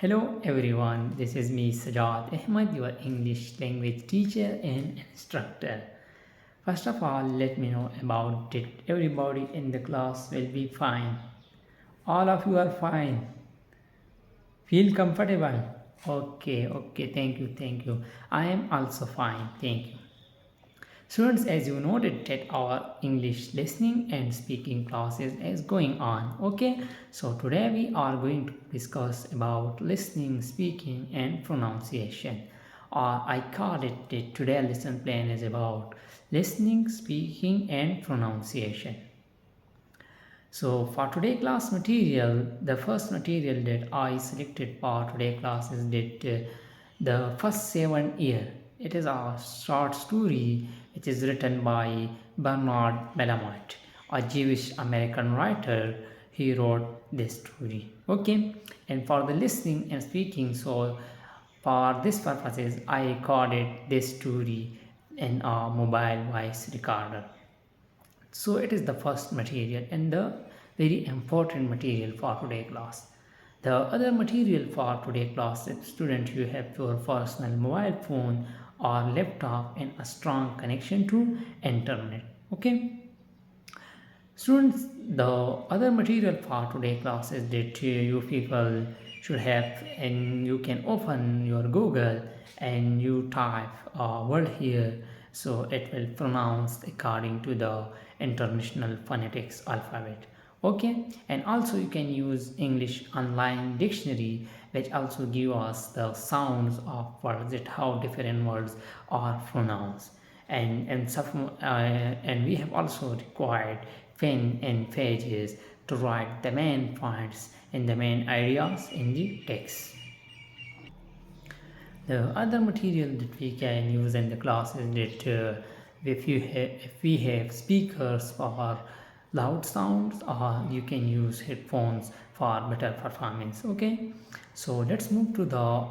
Hello everyone, this is me Sajad Ahmed, your English language teacher and instructor. First of all, let me know about it. Everybody in the class will be fine. All of you are fine. Feel comfortable? Okay, thank you. I am also fine, thank you. Students, as you noted that our English listening and speaking classes is going on. Okay, so today we are going to discuss about listening, speaking, and pronunciation. Or I call it the today lesson plan is about listening, speaking, and pronunciation. So for today class material, the first material that I selected for today class is the first 7 year. It is a short story which is written by Bernard Bellamont, a Jewish American writer. He wrote this story. Okay, and for the listening and speaking, so for this purposes, I recorded this story in a mobile voice recorder. So it is the first material and the very important material for today class. The other material for today class, if student you have your personal mobile phone or laptop and a strong connection to internet. Okay. Students, the other material for today class is that you people should have, and you can open your Google and you type a word here, so it will pronounce according to the international phonetics alphabet. Okay, and also you can use English online dictionary, which also give us the sounds of words, that how different words are pronounced. And we have also required pen and pages to write the main points and the main ideas in the text. The other material that we can use in the class is that if we have speakers for loud sounds, or you can use headphones for better performance. Okay, so let's move to the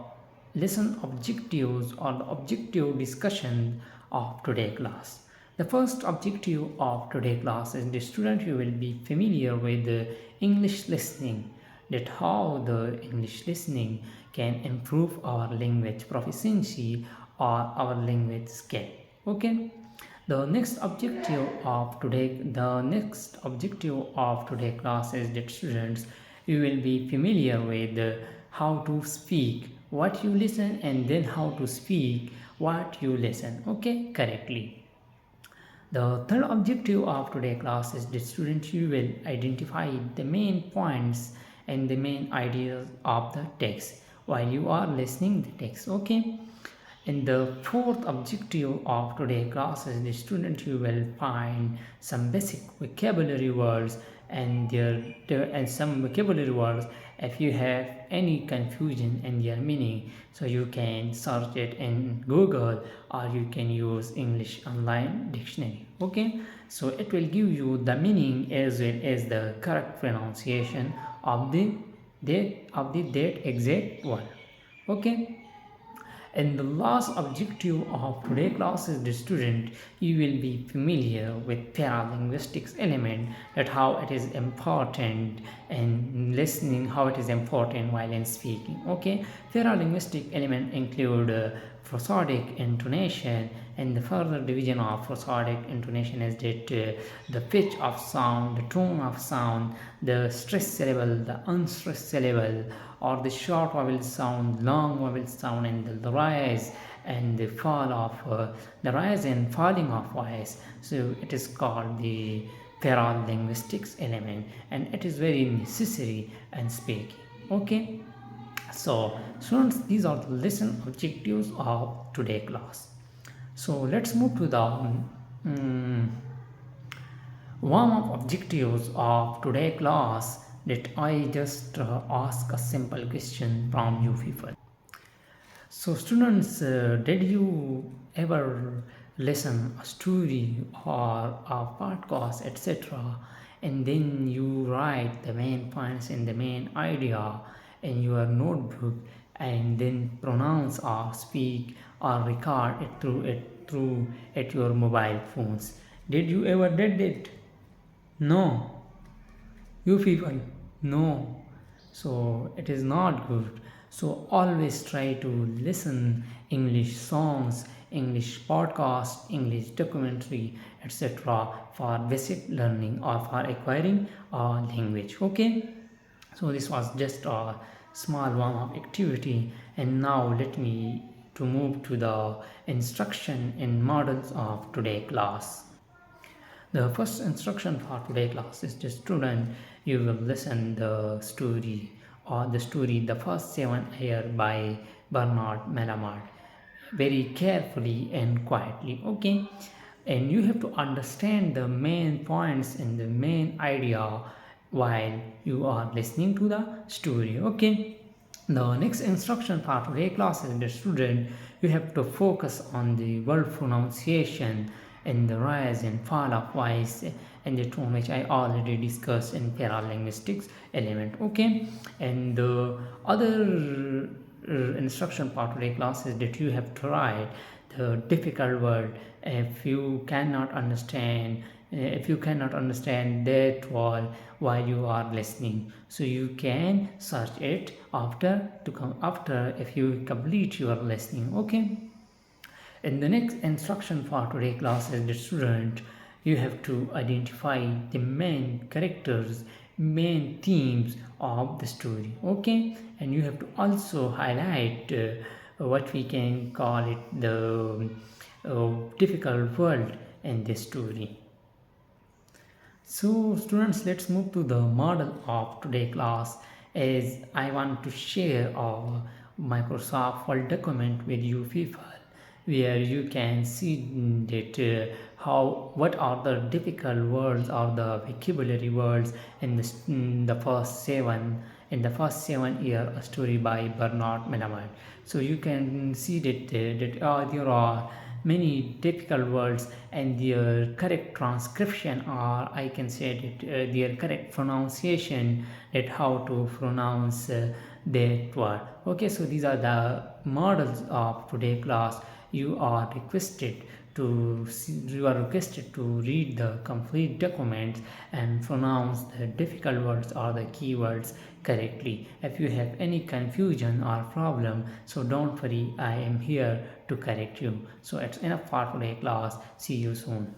lesson objectives or the objective discussion of today class. The first objective of today class is the student who will be familiar with the English listening, that how the English listening can improve our language proficiency or our language skill. Okay, the next objective of today class is that students, you will be familiar with how to speak what you listen, and then how to speak what you listen, okay, correctly. The third objective of today class is the student, you will identify the main points and the main ideas of the text while you are listening the text. Okay. And the fourth objective of today class is the student, you will find some basic vocabulary words and some vocabulary words. If you have any confusion in their meaning, so you can search it in Google or you can use English online dictionary. Okay, so it will give you the meaning as well as the correct pronunciation of that exact word. Okay. And the last objective of today class is the student, you will be familiar with paralinguistics element, that how it is important and listening, how it is important while in speaking. Okay, paralinguistic element include prosodic intonation, and the further division of prosodic intonation is that the pitch of sound, the tone of sound, the stressed syllable, the unstressed syllable, or the short vowel sound, long vowel sound, and the rise and the fall of the rise and falling of voice. So it is called the paralinguistics element, and it is very necessary in speaking. Okay, so students, these are the lesson objectives of today class. So let's move to the warm-up objectives of today class, that I just ask a simple question from you people. So students, did you ever listen a story or a podcast, etc., and then you write the main points and the main idea in your notebook, and then pronounce or speak or record it through at your mobile phones? Did you ever did it? No, you people, no. So it is not good. So always try to listen English songs, English podcast, English documentary, etc. for basic learning or for acquiring a language. Okay, so this was just a small warm-up activity, and now let me to move to the instruction and models of today class. The first instruction for today class is the student, you will listen the story or the story The First 7 Year by Bernard Malamart very carefully and quietly. Okay, and you have to understand the main points and the main idea while you are listening to the story. Okay, the next instruction for today class is the student, you have to focus on the word pronunciation and the rise and fall of voice and the tone, which I already discussed in paralinguistics element. Okay, and the other instruction part of the class is that you have tried the difficult word. If you cannot understand that word while you are listening, so you can search it after to come after if you complete your listening. Okay, and the next instruction for today class is the student, you have to identify the main characters, main themes of the story. Okay, and you have to also highlight what we can call it the difficult world in this story. So students, let's move to the model of today class, as I want to share a Microsoft Word document with you people, where you can see that how what are the difficult words or the vocabulary words in the first 7 year story by Bernard Malamud. So you can see that there are many difficult words and their correct transcription, or I can say that their correct pronunciation, that how to pronounce that word. Okay, so these are the models of today class. You are requested to read the complete documents and pronounce the difficult words or the keywords correctly. If you have any confusion or problem, so don't worry, I am here to correct you. So it's enough for today class. See you soon.